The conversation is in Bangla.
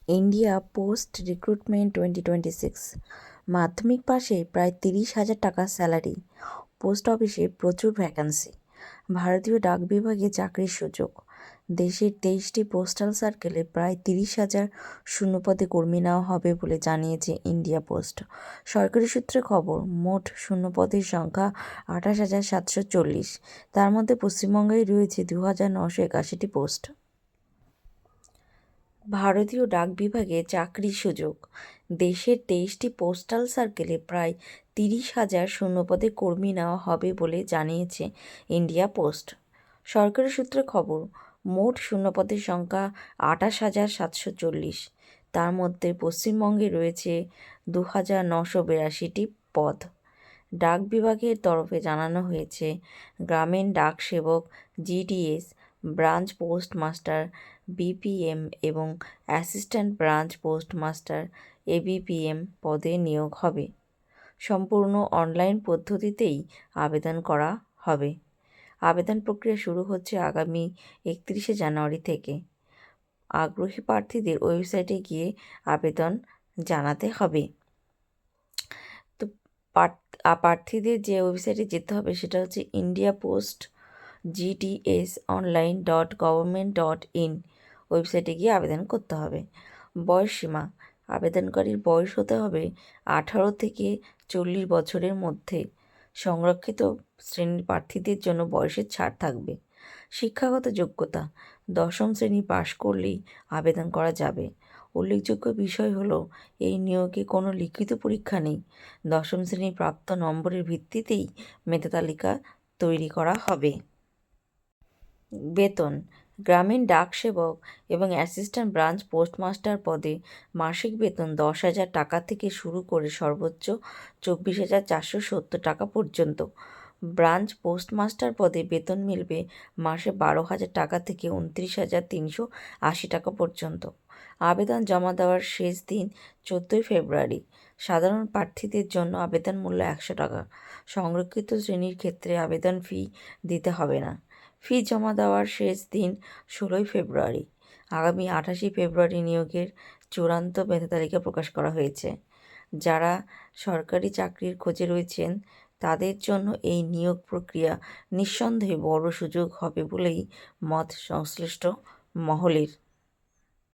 ইন্ডিয়া পোস্ট রিক্রুটমেন্ট 2026 মাধ্যমিক পাশে প্রায় 30,000 টাকা স্যালারি। পোস্ট অফিসে প্রচুর ভ্যাকান্সি। ভারতীয় ডাক বিভাগে চাকরির সুযোগ। দেশের 23টি পোস্টাল সার্কেলে প্রায় 30,000 শূন্যপদে কর্মী নেওয়া হবে বলে জানিয়েছে ইন্ডিয়া পোস্ট। সরকারি সূত্রে খবর, মোট শূন্যপদের সংখ্যা 28,740। তার মধ্যে পশ্চিমবঙ্গেই রয়েছে 2,981টি পোস্ট। ভারতীয় ডাক বিভাগে চাকরির সুযোগ। দেশের 23টি পোস্টাল সার্কেলে প্রায় 30,000 শূন্যপদে কর্মী নেওয়া হবে বলে জানিয়েছে ইন্ডিয়া পোস্ট। সরকারি সূত্রে খবর, মোট শূন্যপদের সংখ্যা 28,740। তার মধ্যে পশ্চিমবঙ্গে রয়েছে 2,982টি পদ। ডাক বিভাগের তরফে জানানো হয়েছে, গ্রামীণ ডাক সেবক GDS, branch post master BPM এবং assistant branch post master ABPM পদে নিয়োগ হবে। সম্পূর্ণ অনলাইন পদ্ধতিতেই আবেদন করা হবে। আবেদন প্রক্রিয়া শুরু হচ্ছে আগামী 31শে জানুয়ারি থেকে। আগ্রহী প্রার্থীদের ওয়েবসাইটে গিয়ে আবেদন জানাতে হবে। তো প্রার্থীদের যে ওয়েবসাইটে যেতে হবে সেটা হচ্ছে indiapost.gdsonline.government.in। ওয়েবসাইটে গিয়ে আবেদন করতে হবে। বয়সসীমা, আবেদনকারীর বয়স হতে হবে 18 থেকে 40 বছরের মধ্যে। সংরক্ষিত শ্রেণীর প্রার্থীদের জন্য বয়সের ছাড় থাকবে। শিক্ষাগত যোগ্যতা, 10ম শ্রেণী পাশ করলেই আবেদন করা যাবে। উল্লেখযোগ্য বিষয় হলো, এই নিয়োগে কোনো লিখিত পরীক্ষা নেই। 10ম শ্রেণী প্রাপ্ত নম্বরের ভিত্তিতেই মেধা তালিকা তৈরি করা হবে। বেতন, গ্রামীণ ডাক সেবক এবং অ্যাসিস্ট্যান্ট ব্রাঞ্চ পোস্টমাস্টার পদে মাসিক বেতন 10,000 টাকা থেকে শুরু করে সর্বোচ্চ 24,470 টাকা পর্যন্ত। ব্রাঞ্চ পোস্টমাস্টার পদে বেতন মিলবে মাসে 12,000 টাকা থেকে 29,380 টাকা পর্যন্ত। আবেদন জমা দেওয়ার শেষ দিন 14 ফেব্রুয়ারি। সাধারণ প্রার্থীদের জন্য আবেদন মূল্য 100 টাকা। সংরক্ষিত শ্রেণীর ক্ষেত্রে আবেদন ফি দিতে হবে না। ফি জমা দেওয়ার শেষ দিন 16 ফেব্রুয়ারি। আগামী 28 ফেব্রুয়ারি নিয়োগের চূড়ান্ত মেধা তালিকা প্রকাশ করা হয়েছে। যারা সরকারি চাকরির খোঁজে রয়েছেন তাদের জন্য এই নিয়োগ প্রক্রিয়া নিঃসন্দেহে বড় সুযোগ হবে বলেই মত সংশ্লিষ্ট মহলের।